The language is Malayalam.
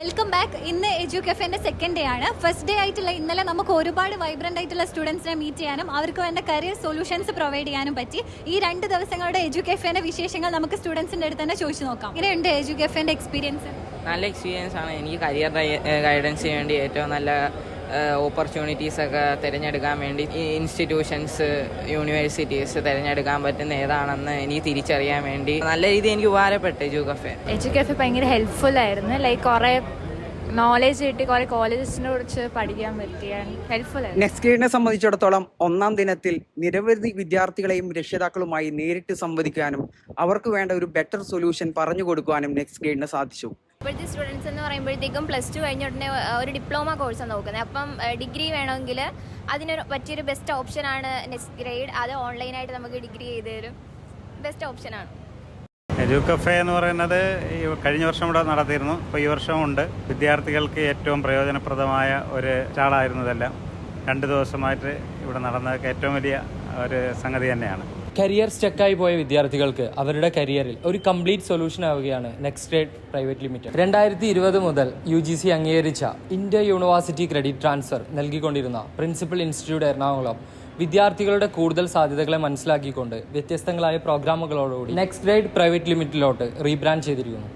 Welcome back. ഇന്ന് എജു കഫേന്റെ സെക്കൻഡ് ഡേ ആണ്. ഫസ്റ്റ് ഡേ ആയിട്ടുള്ള ഇന്നലെ നമുക്ക് ഒരുപാട് വൈബ്രന്റ് ആയിട്ടുള്ള സ്റ്റുഡൻസിനെ മീറ്റ് ചെയ്യാനും അവർക്ക് വേണ്ട കരിയർ സൊല്യൂഷൻസ് പ്രൊവൈഡ് ചെയ്യാനും പറ്റി. ഈ 2 ദിവസങ്ങളുടെ എജു കഫേന്റെ വിശേഷങ്ങൾ നമുക്ക് സ്റ്റുഡൻസിന്റെ അടുത്ത് തന്നെ ചോദിച്ചു നോക്കാം. ഇങ്ങനെയുണ്ട് എജു കഫേന്റെ എക്സ്പീരിയൻസ്? നല്ല എക്സ്പീരിയൻസ് ആണ്. എനിക്ക് കരിയർ ഗൈഡൻസിന് വേണ്ടി ഏറ്റവും നല്ല ഓപ്പർച്യൂണിറ്റീസ് ഒക്കെ തിരഞ്ഞെടുക്കാൻ വേണ്ടി ഇൻസ്റ്റിറ്റ്യൂഷൻസ്, യൂണിവേഴ്സിറ്റീസ് തിരഞ്ഞെടുക്കാൻ പറ്റുന്ന ഏതാണെന്ന് എനിക്ക് തിരിച്ചറിയാൻ വേണ്ടി നല്ല രീതിയിൽ എനിക്ക് ഉപകാരപ്പെട്ടു എജു കഫേ. ഭയങ്കര ഹെൽപ്ഫുൾ ആയിരുന്നു. ലൈക്ക് കുറേ നോളേജ് കിട്ടി, കുറേ കോളേജസിനെ കുറിച്ച് പഠിക്കാൻ പറ്റിയ ഹെൽപ്ഫുൾ ആയിരുന്നു. നെക്സ്റ്റ് ഗ്രേഡിനെ സംബന്ധിച്ചിടത്തോളം ഒന്നാം ദിനത്തിൽ നിരവധി വിദ്യാർത്ഥികളെയും രക്ഷിതാക്കളുമായി നേരിട്ട് സംവദിക്കാനും അവർക്ക് വേണ്ട ഒരു ബെറ്റർ സൊല്യൂഷൻ പറഞ്ഞു കൊടുക്കാനും നെക്സ്റ്റ് ഗ്രേഡിന് സാധിച്ചു. ഇപ്പോഴത്തെ സ്റ്റുഡൻസ് എന്ന് പറയുമ്പോഴത്തേക്കും +2 കഴിഞ്ഞ ഉടനെ ഒരു ഡിപ്ലോമ കോഴ്സാണ് നോക്കുന്നത്. അപ്പം ഡിഗ്രി വേണമെങ്കിൽ അതിനൊരു പറ്റിയൊരു ബെസ്റ്റ് ഓപ്ഷനാണ് നെക്സ്റ്റ് ഗ്രേഡ്. അത് ഓൺലൈനായിട്ട് നമുക്ക് ഡിഗ്രി ചെയ്ത് തരും. ബെസ്റ്റ് ഓപ്ഷനാണ്. എജു കഫേ എന്ന് പറയുന്നത് കഴിഞ്ഞ വർഷം ഇവിടെ നടത്തിയിരുന്നു. ഇപ്പോൾ ഈ വർഷവും ഉണ്ട്. വിദ്യാർത്ഥികൾക്ക് ഏറ്റവും പ്രയോജനപ്രദമായ ഒരു ചാളായിരുന്നു ഇതെല്ലാം. 2 ദിവസമായിട്ട് ഇവിടെ നടന്നതൊക്കെ ഏറ്റവും വലിയ ഒരു സംഗതി തന്നെയാണ്. കരിയർ സ്റ്റക്കായി പോയ വിദ്യാർത്ഥികൾക്ക് അവരുടെ കരിയറിൽ ഒരു കംപ്ലീറ്റ് സൊല്യൂഷൻ ആവുകയാണ് നെക്സ്റ്റ് ഗ്രേഡ് പ്രൈവറ്റ് ലിമിറ്റഡ്. 2020 മുതൽ UGC അംഗീകരിച്ച ഇന്ത്യ യൂണിവേഴ്സിറ്റി ക്രെഡിറ്റ് ട്രാൻസ്ഫർ നൽകിക്കൊണ്ടിരുന്ന പ്രിൻസിപ്പൽ ഇൻസ്റ്റിറ്റ്യൂട്ട് എറണാകുളം വിദ്യാർത്ഥികളുടെ കൂടുതൽ സാധ്യതകളെ മനസ്സിലാക്കിക്കൊണ്ട് വ്യത്യസ്തങ്ങളായ പ്രോഗ്രാമുകളോടുകൂടി നെക്സ്റ്റ് ഗ്രേഡ് പ്രൈവറ്റ് ലിമിറ്റഡിലോട്ട് റീബ്രാൻഡ് ചെയ്തിരിക്കുന്നു.